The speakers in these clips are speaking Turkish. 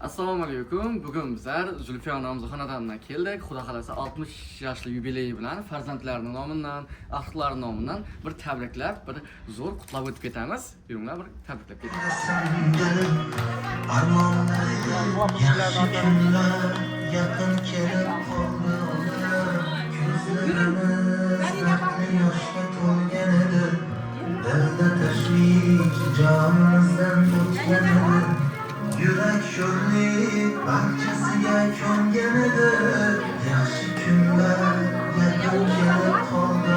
Assalomu alaykum. Bugun bizlar Zulfiya onamiz xonadonidan keldik. Xudo xolasa 60 yoshli yubileyi bilan farzandlarining nomidan, ahlilar nomidan bir tabriklab, bir zo'r qutlab o'tib ketamiz. Yuringlar bir tabriklab ketamiz. Yakın kelib qoldi ko'zlarimiz yoshga to'lgan edi, darda tashvish jonimizdan o'tgan edi, yurak sho'rlik barchasiga ko'ngan edi, yaxshi kunlar yaqin kelib qoldi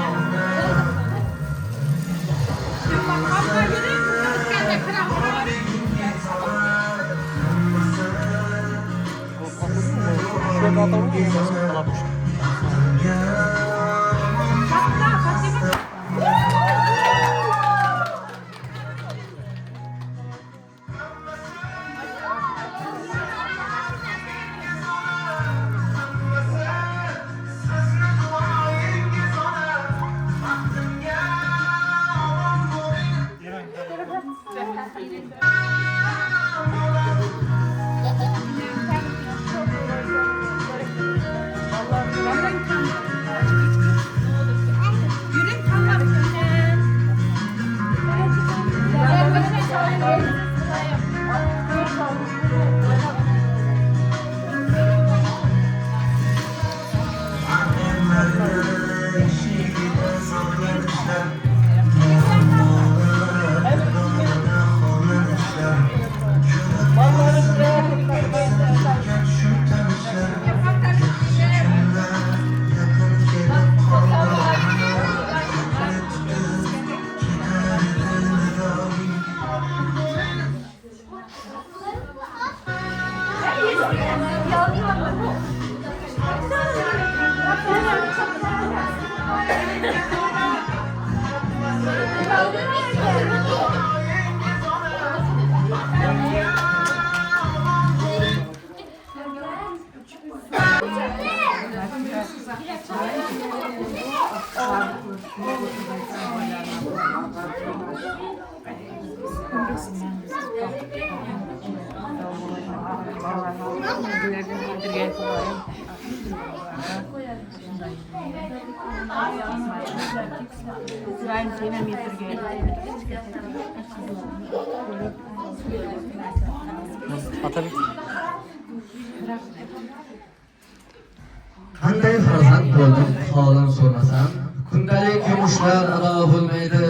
Qanday farzand bo'ldim holim so'rmasam, kundalik yumushlar ado bo'lmaydi,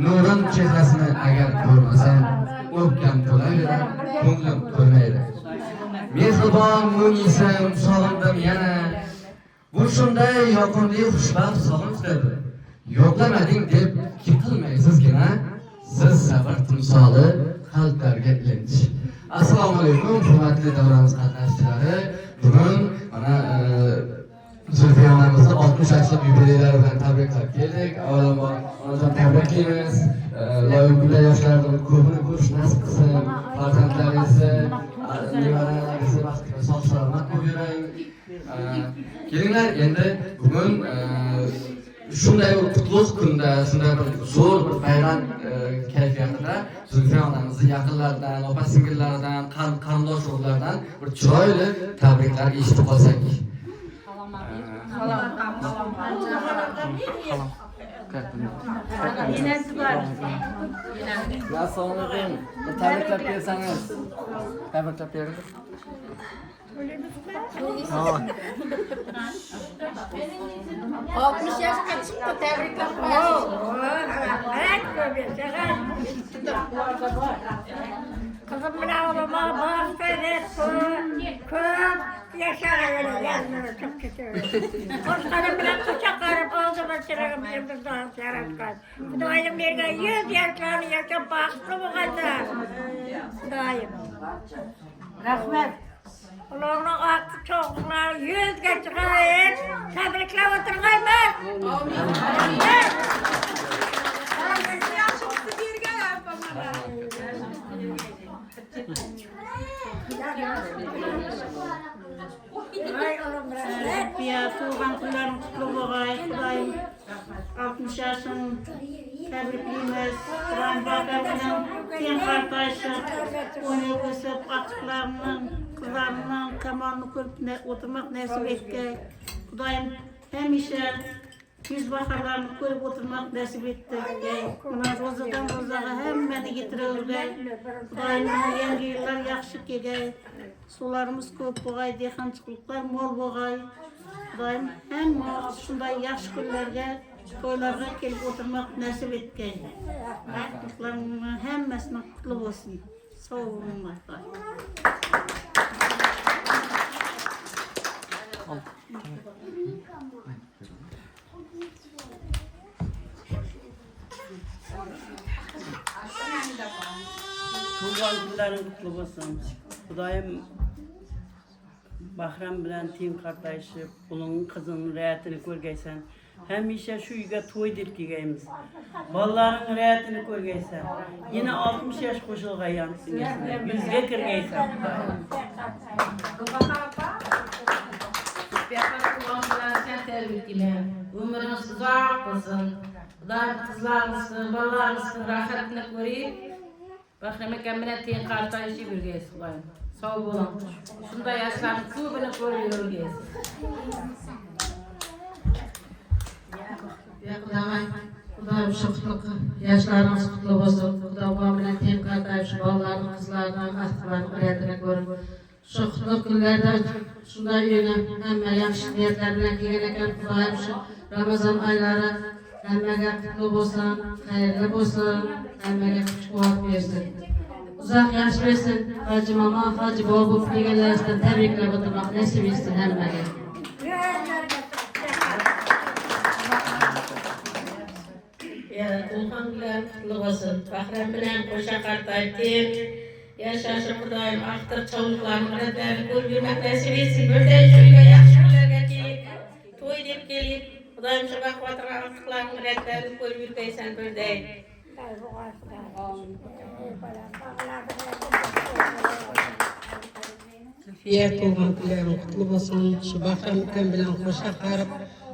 nurim chehrasini agar ko'rmasam, o'pkam to'laverar, ko'nglim to'lmaydi. Mehribon munisam sog'indim yana, bu shunday yoqimli xushbaxt sog'inchdir. Yo'qlamading deb yiqilmaysizgina, siz sabr timsoli qalblarga ilinch. Assalomu alaykum hurmatli davramiz qatnashchilari. Bugun mana Zulfiya onamizni 60 yoshlik yubileylari bilan tabriklab keldik. Avvalambor onajon tabriklaymiz. Loyihalar yoshlarning ko'pini ko'rish nasib qilsin. Farzandlaringizni, nevaralaringizni baxtga sog' salomat bo'lib yuring. Kelinglar, endi bugun shunday bir qutlug' kunda, shunday bir zo'r bir bayram kayfiyatida Zulfiya onamizni yaqinlaridan, opa-singillaridan, qarindosh urug'lardan bir chiroyli tabriklar eshitib qolsak. Assalomu alaykum. Tabriklab bersangiz. Tabriklab bering. 60 yaşga chiqdi, tabriklab kızım bilan olama ko'p yashag'aylar çok kötü. Qo'shqanim bilan quchoqlab oldim, chirag'im bizdan yaratgan. Xudoyim bergan 100 yoshlarni yashab baxtli bo'lganlar. Xudoyim. Rahmat. Ularning aqli cho'qlar 100 ga chiqayin, tabriklab o'tirgayman. Amin. Ya tuğan kullarım kutlu boğay, Xudayım 60 yaşın təbrikliyimiz. Quran Bakır'ın ten kardeşim, onu gösterip açıklarının, kızlarının kamanını görüp oturmak nasip etti. Kudayım hemişe yüz bakarlarını görüp oturmak nasip etti. Buna rozadan rozaga hemmeni getirildi. Kudayım yangi yıllar yaxşı kegay. Sularımız köp boğay, dehançılıklar mol boğay. Kudayım hem şunday yaxşı günlerge toylarga kelip oturmak nasip etken. Artıklarımın hemmesine kutlu olsun. Sağ olun. Tuğban günlerin kutlu olsun. Kudayım Bahram bilen tim kardeşi, bunun kızının rəyətini görgeysen. Hemişe şu yüge toy dip giyeyimiz. Balların rəyətini görgeysen. Yine 60 yaş koşulga yansın. Yüzge kirgeysen. Ömrünüz uzak olsun. Kudayım kızlarınızın, ballarınızın rahatını göreyim. Bakın mükemmel teyin kardeşi bir gez kudayım. Sağ olun. Şunda yaşların kübünü görüyor gez. Kudayım şıklık, yaşlarınız kutlu olsun. Kudayım bilen teyin kardeşi, ballarının, kızlarının, ahtıların rəyətini görün. Şıklık günlerde şunda yine hemme yaxşı niyetler bilen gelgen eken Kudayım şu Ramazan ayları hemmege kutlu olsun, hayırlı olsun, hemmege güç kuvvet versin. Uzak yaş versin, Hacı Mama, Hacı Babam degenlerden tebrikle oturmak nasip etsin hemmege. Tulhan bilen kutlu olsun. Bahram bilen koşa kartaytayım. Yaşaşı Kudayım aktır çavuklarını rədlərini görgürmək nəsib etsin. Birden şöyle yaxşı günlərə gelip, toy dep gelip, Kudayım şu bakvatır aktıklarını rədlərini görgürgeysen birden. Zülfiye Tuğban Gülerim kutlu olsun. Şu Bahram bilen koşa karıp,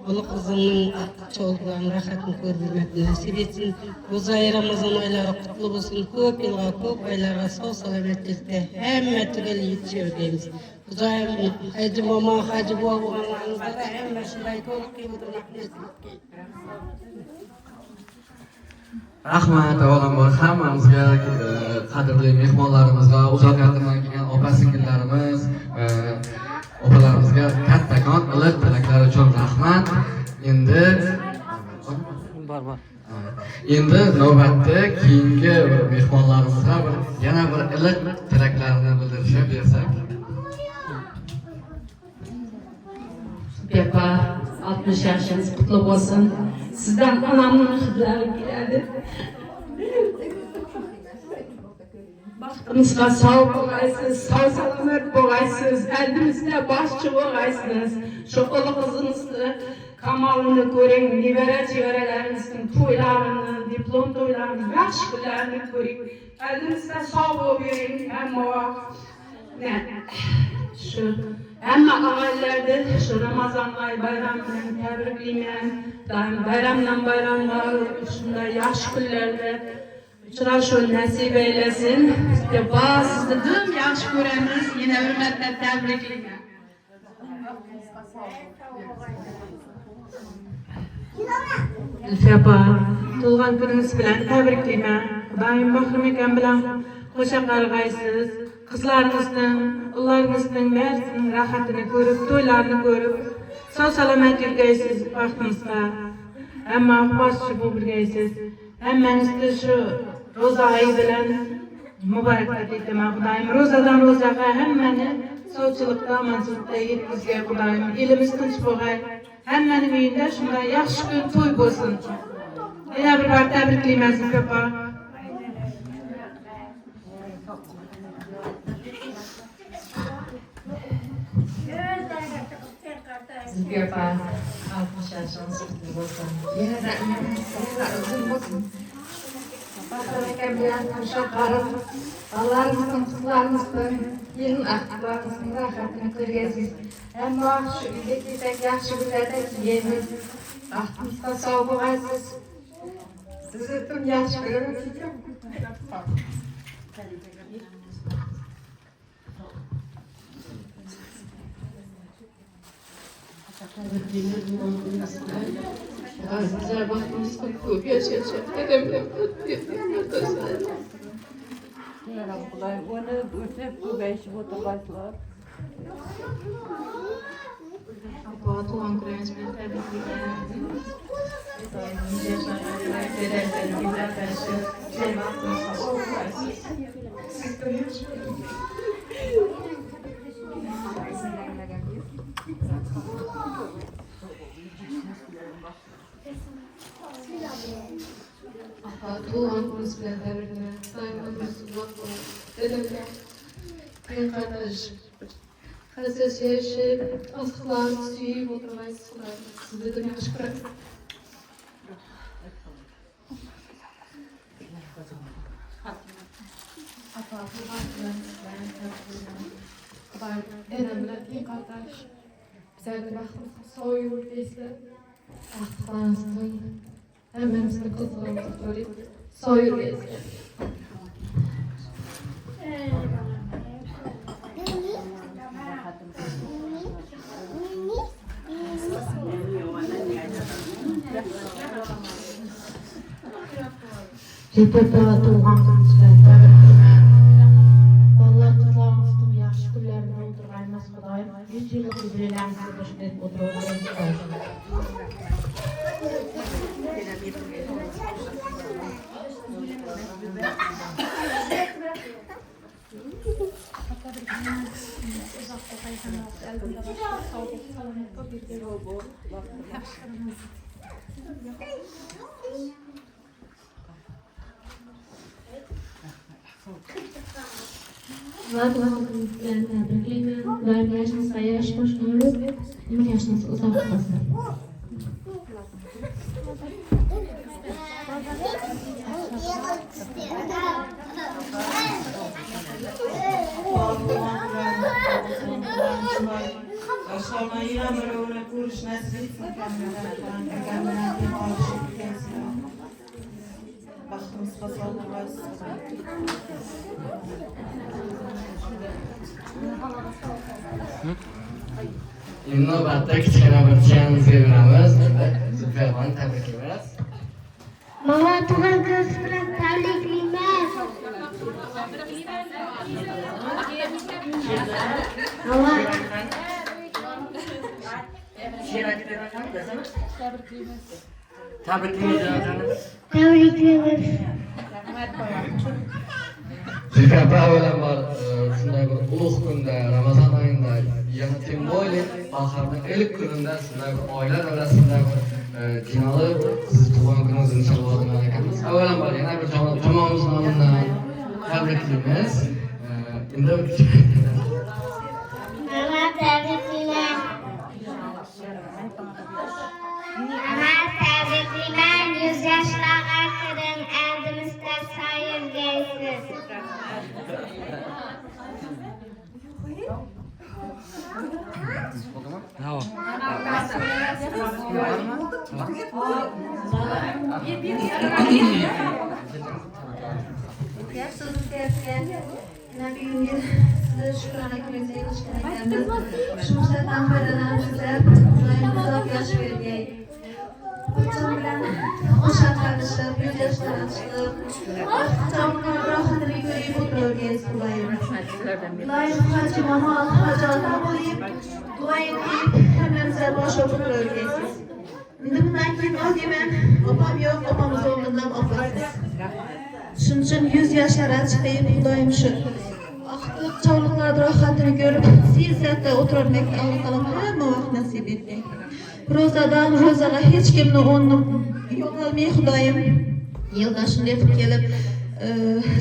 onu kızının çoluklarının rahatını görmek nasip etsin. Uzay Ramazan ayları kutlu olsun. Köp yılga, köp aylarga sağ salametlikte hemme tügel yetişiyor deyimiz. Uzay Hacı Mama, Hacı Baba anlarınızda da hemme şunday toluk gibi oturmak nasip etsin. Rahmat avvalambor hammamizga, qadrli mehmonlarimizga, uzoq yaqindan kelgan opa-singillarimiz, opalarimizga kattakon iliq tilaklar uchun rahmat. Endi navbatda keyingi mehmonlarimizga yana bir iliq tilaklarni bildirishib bersak. Pepa, 60 yaşınız kutlu olsun. Sizden anamın hıdları geldi. Baktığınızda sağ olaysınız, sağ salamet olaysınız, elinizde başçı olaysınız. Şu ulu kızınızı, kamalını görün, libere çevrelerinizin toylarını, diplom toylarını, yaş günlerini görün. Elinizde sağ olun, hem o şu Ama amellerde şu Ramazan ay bayramını tebrikliyim. Daim bayramdan bayramlar, şunda yaş günlerde uçuraşın nasip eylesin. İşte bazı tüm yaş göremiz yine hürmetle tebrikliyim. Ilfeba, tuğan gününüz bilen tebrikliyim. Daim Bahram eken bilen hoşa kargaysız. Kızlarınızın, ıllarınızın mersinin rahatını görüp, toylarını görüp, sağ salamet yürgeysiz vaxtınızda. Ama başçı bu bilgeysiz. Hemmenizde şu roza ayı bilen mübarekler etmem Kudayım. Rozadan rozaga hemmeni soğuçılıkta, amancılıkta yetkizge Kudayım. Elimiz tınç boğay. Hemmenin evinde şundan yaxşı gün toy bolsun. Yine bir var tebrikliyim Pepa. Zülfiye 60 yaşınız kutlu olsun. Yine de uzun olsun. Bakarken bilen kuşa karıp, Allah'ınızın, kızlarınızın, yeni aktıklarınızın rahatını kırgesiz. Hem şu üzetliysek yaxşı günlerde yiyemiz. Aklımızda sağ boğaysız. Sizi tüm yaxshi ko'raman. Sizler baktığınız koku yaşayacak. Dedemle Onu ötüp bu beşi oturmazlar. Apa tuğan kurayınız beni tebrikler. Tuğan kurayınız beni tebrikler. Daima Resulullah koyun. Dedemle bir kardeş. Hazreti yaşayıp asıklarını suyup oturmaysınlar. Sizi de yaxşı ko'raman. Dedemler bir kardeş. Bizler de baxtımız soyur deysizler. Asıklarınızı koyun. Hemmemizin kızlarımızı koyup soyur deysizler. Repertuar tuğan kızlar. Vallahi kızlarımızın yaxşı günlerini oldurmayımız Xudayım. 100 yıllık jubilelerimizi başlayıp oturduğumuz Vatanımızın bilen tebriklayman. Ularning yaşınızga yaş qo'shilib, umr yaşınız uzoq bo'lsin. Yaşlarına yine böyle öyle konuş nasip etsin kendine bir alışık gelsin. Baktığımız basallarız. Navbatda kichkina bir jiyanimizga beramiz. Zulfiyani tabriklaymiz. Mama tug'an kuz bilan tabriklayman. Mama tabriklaymiz. Zulfiya avvalambor shunday bir ulug' kunda, Ramazon oyida, yana teng bo'yli bahorning ilk kunida shunday bir oilalar orasida bir dinali siz tug'ilgan kuningizni nishonlayotgan ekanmiz. Avvalambor yana bir jamoamiz nomidan tabriklaymiz. Endi Mama tabriklayman. Mama tabriklayman. 100 yoshlarga kiring, oldimizda soyirgaysiz. Şumsatdan foydalanishlar, uzoq yosh bergay. Putin bilan o'sha tanishib, 100 yoshdan chiqib, tavakkur rohatini ko'rib o'tirgansiz Xudoyim. Xudoyim hajji mahol hajotini qo'yib, duoyim qilib, hammamizga bosh o'tirgansiz. Endi bundan keyin odiyman, opam yo'q, opamiz o'rnidan opasiz. Shuning uchun 100 yoshlarga chiqib, Xudoyim shu çavlıklarda rahatını görüp siyasatta oturmak Allah'ım hamma vaqt nasip etsin. Rozadan rozaga hech kimni o'rni yo'qolmay Xudoyim yildoshini etib kelib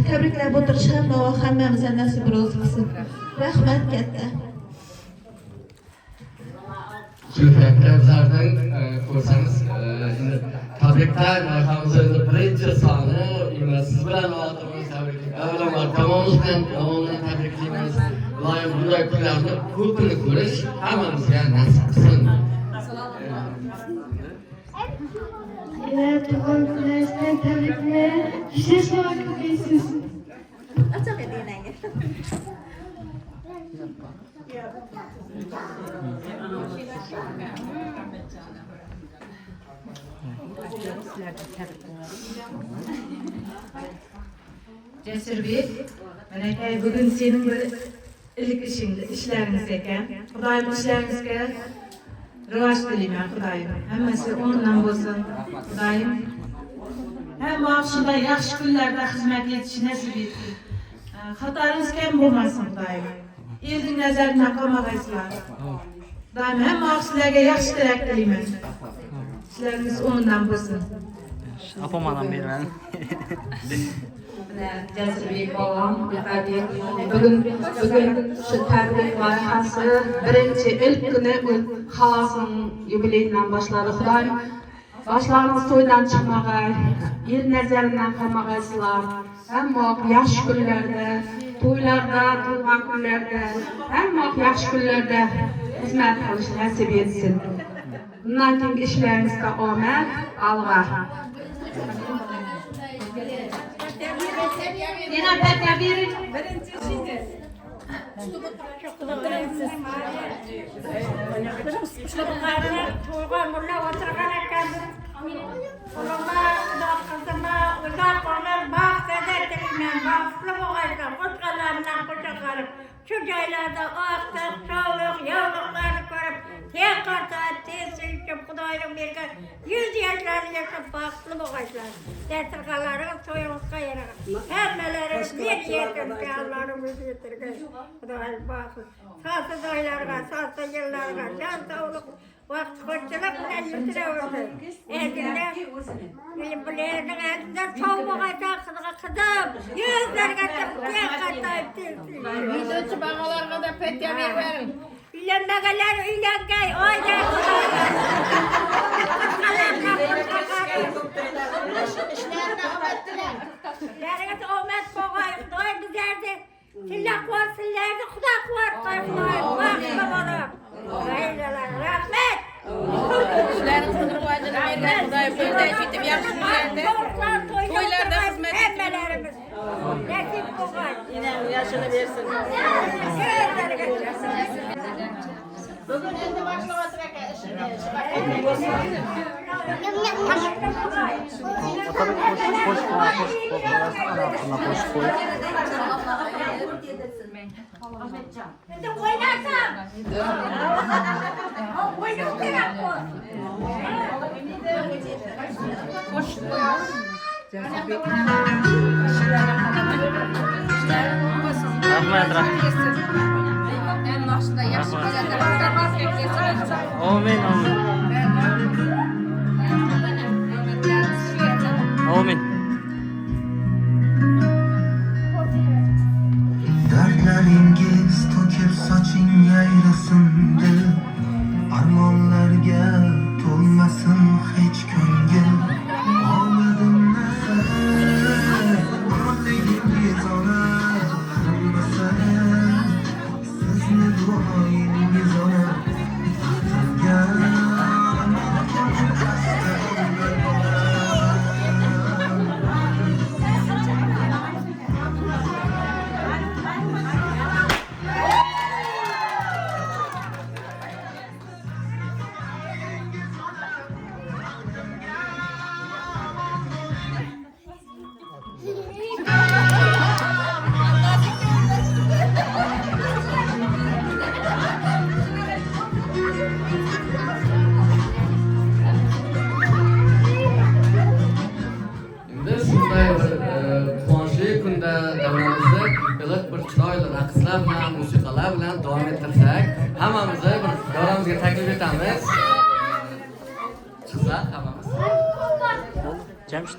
tabriklab o'tirish hamma vaqt hammamizga nasib ro'zi qilsin. Rahmat katta. Zulfiya bizlardan ko'rsangiz endi tabriklar loyihamizni birinchi soni siz bilan oxirimiz tabriklaymiz. Avvalambor tomog'imizdan tabriklaymiz. Iloyim bunday kunlarni ko'pini ko'rish hammamizga nasib qilsin. ve tuğan kulesinden tebrikler. Yüzde sonra köpeğsiz. Cesurbek, menekey bugün senin bir ilk işleriniz eken. Xudayım işlerinizge rivaj dileyman Xudayım. Hammasi o'ngdan bo'lsin Xudayım. Hem şunda yaxshi kunlarda xizmat etish nasib etsin. Xatoingiz kam bo'lmasin Xudayım. Elning nazaridan qolmag'aysizlar. Xudayım hamma sizlarga yaxshi tilak tilayman. İşleriniz o'ngdan bo'lsin. Apamadan beri Cesurbek bolam, bugün şu tebrik loyihasi birinchi ilk kuni xalasın yubileyinden başladı. Xudayım başlarınız toydan çıkmagay, el nazaridan qolmagaysizlar. Hamma yaxshi kunlarda, to'ylarda, tug'an kunlarda, hamma yaxshi kunlarda xizmat qilish nasib etsin. Bundan keyingi ishlaringizga omad, alg'a. Yine pek bir şu caylarda ağıklar, sağlık, yavrularını görüp, tek kartayıp, tez sürüp, Kuday'ın bir gün 100 yaşlarını yaşayıp baklı boğaçlar. Destirkaların soyumuzda yararım. Hemmelerimiz bir yetimci Allah'ımızı getirgen. Kuday'ın baklı. Sağsız aylarga, sağsız yıllarga, can sağlık, vakit koççuluk bilen yüzüne Elinde, bileğinin elinde çoğu boğaçlar kızım. Yüzlerine tek kartayıp, tez sürüp. Videoçu bağalarga da pek yamir verin. Ülenmegeler ülenkey, oynar Kuday'ın. Derget Ahmet Boğay, Kuday'ın güzeldi. Sillak var, sillerdi, kudak var, Kuday'ın. Bakma bana. Hayırlar, rahmet. İşlerin sınır vacını vermek Kuday'ın böyle işitip yaxşı günlerde. Toylarda hizmet etmek. Emmelerimiz. Nekip Boğay. Yine yaşını versin. Bugün elde başlaması Amin, amin. Amin. Dertlaringiz to'kib soching yayrasindi, armonlarga to'lmasin hech ko'ngil. Omadimni qonligingiz ona qilmasa, sizni duoyingiz ona bilan musiqalar bilan davom ettirsak, hammamizni bir davramizga taklif etamiz. Chiqsa hammamiz. Jamshid.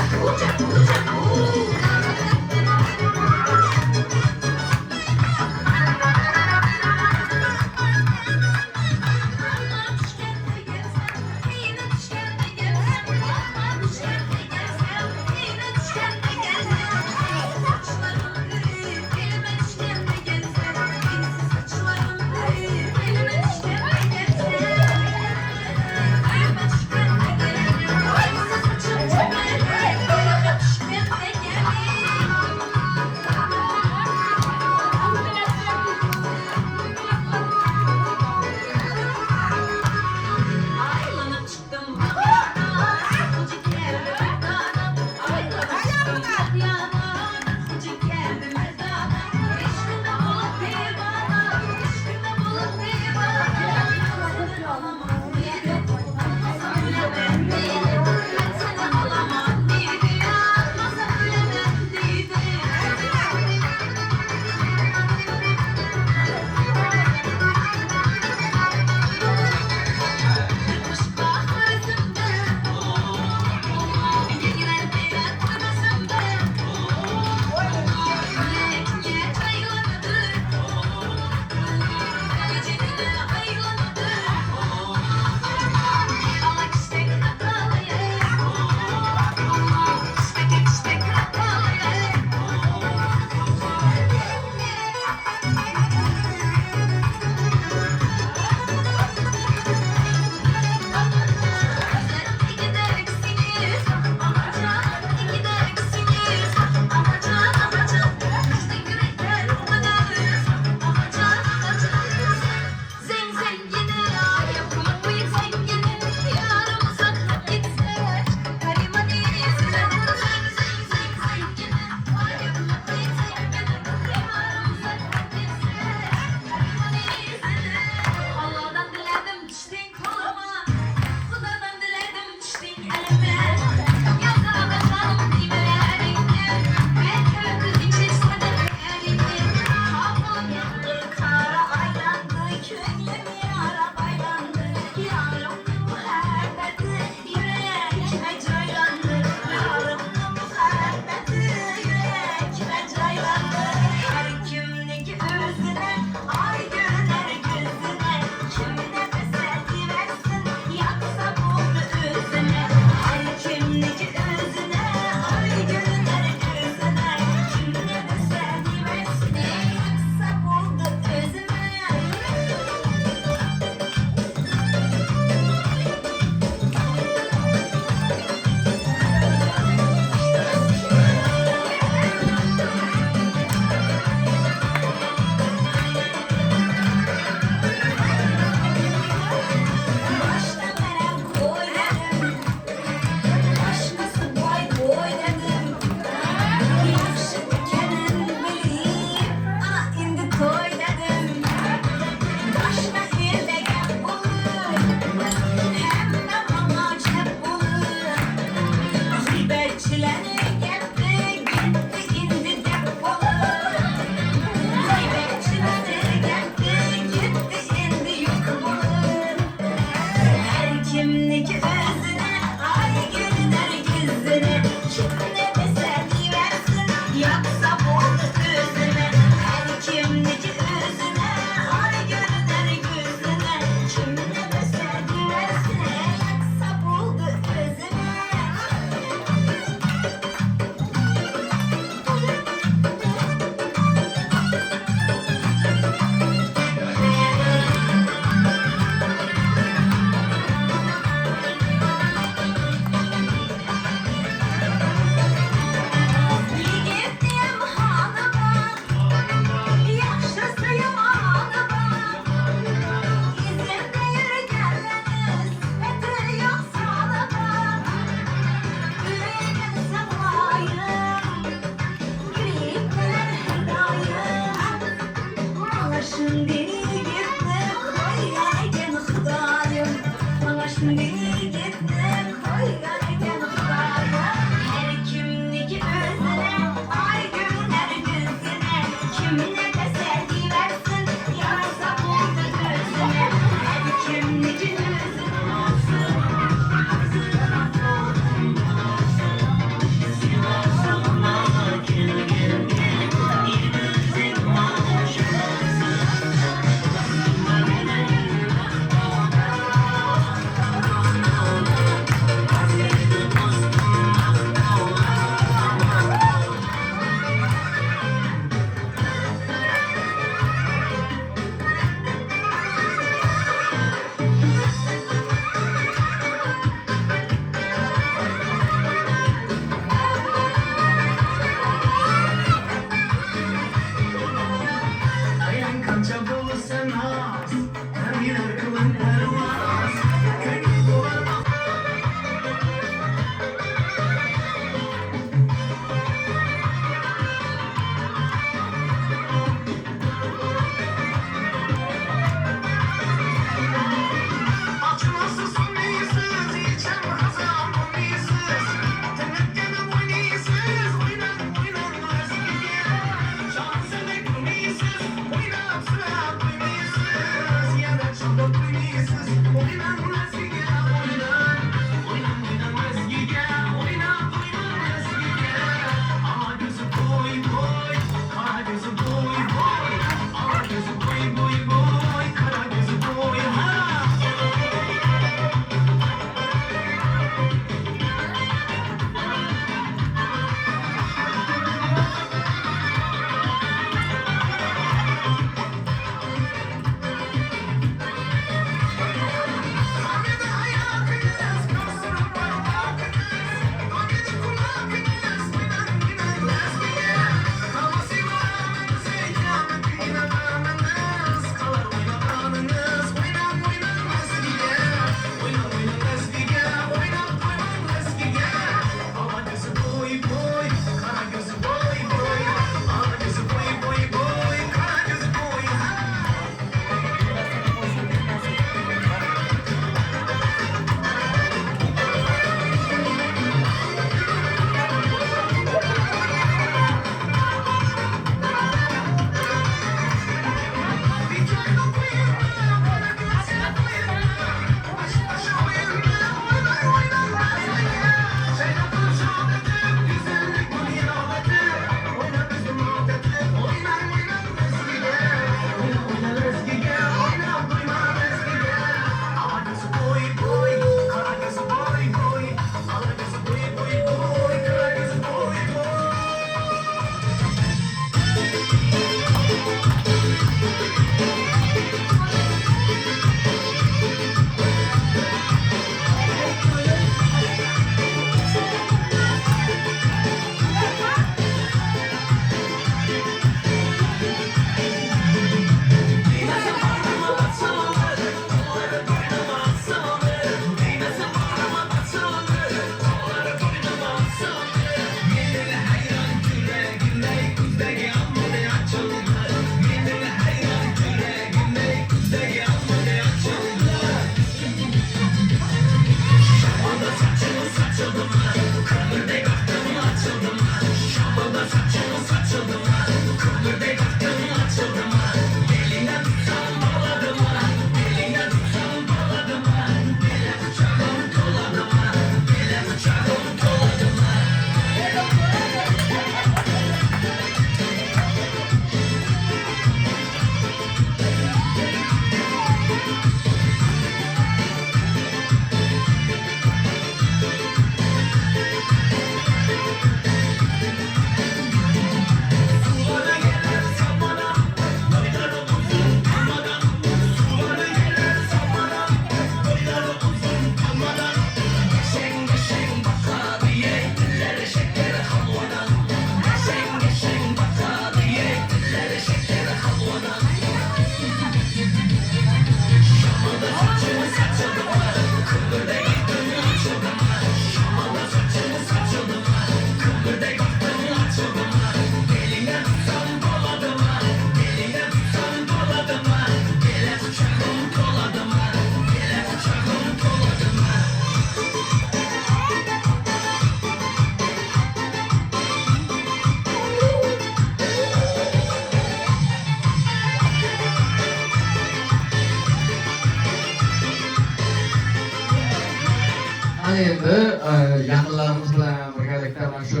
yaqinlarimiz bilan birgalikda mana shu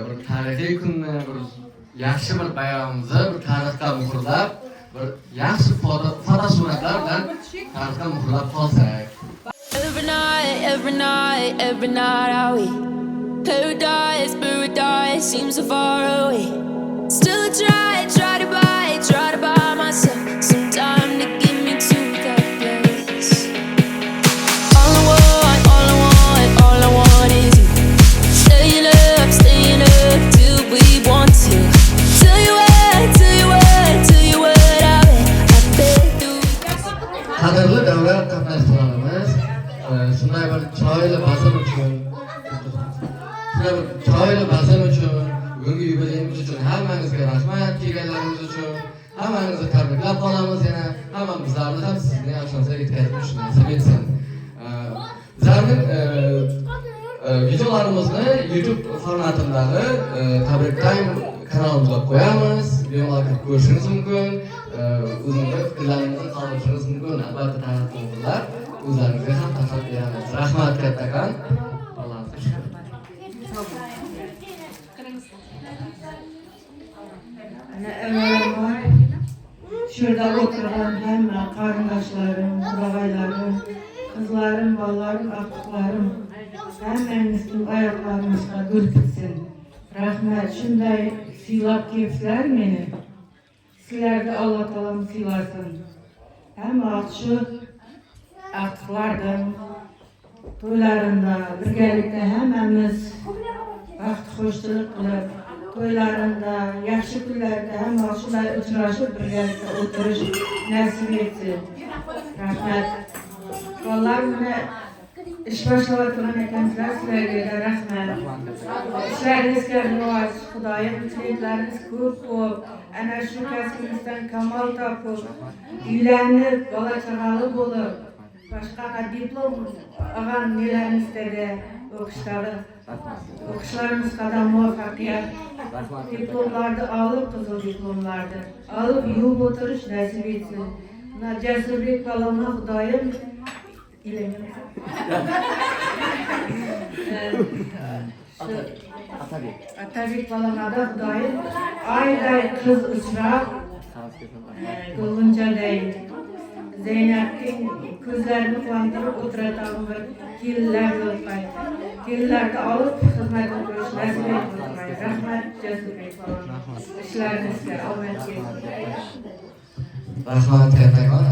bir tarixiy kunni, bir yaxshi bir bayramimizni bir tarixga muhrlab, bir yaxshi fotosuratlar bilan tarixga muhrlab qolsak. Every night are we paradise seems so far away. Still I try to buy myself some time to get me to that place. All I want is you. Staying up till we want to. Tell you what, I bet through. Qadrli davlat qatnashchilarimiz, shunday bir chiroyli bazm uchun, bugungi yubileyimiz uchun hammangizga rahmat, kelganlaringiz uchun hammangizni tabriklab qolamiz. Yana hamma bizlarni ham sizni yaxshilab yetkazib nasib etsin. Bizlarning videolarimizni YouTube formatidagi Tabrik Time kanalimizga qo'yamiz. Videolarni ko'rishingiz mumkin. O'zingizga fikrlaringizni qoldirishingiz mumkin. Albatta ta'riflar o'zlaringizga ham tarqatib beramiz. Rahmat kattakon. Allohga shukr. Evvelama şurada oturan hemen kardeşlerim, ağaylarım, kızlarım, ballarım, aktıklarım hemenizin ayaklarınızda gül bitsin. Rahmet, şunday silap keyifler beni. Sizlerde Allah talam silasın. Hem akşı aktıklardan, toylarında, birgelikte hememiz vakti hoşçuluk kılıp, toylarında, yaxshi kunlarda hamma shular uchrashib birgalikda o'tirish nasib etsin. Rahmat. Bolalar buni ish boshlayotgan ekansiz, sizlarga rahmat. Ishlaringizga rivoj, Xudoyim tinchliklaringiz ko'p, ana shu kasbingizdan kamol topib, uylanib, bola chaqali bo'lib, boshqa diplom olgan nelaringizga o'qishlaringiz qadar muvaffaqiyat, diplomlarni olib, qizil diplomlarni olib, yuvib o'tirish nasib etsin. Jasurbek bolamni Xudoyim Atabek bolamada Xudoyim ayday qiz uchrab, Gulg'unchaday Zeynep'in ko'zlarini quvontirib o'tiradigan bir kelinlar yo'qay. Kelinlarni olib xizmatga qo'yish nasib etsin. Rahmat Jasurbek bolam. Ishlaringizga omad kelsin. Rahmat kattakon.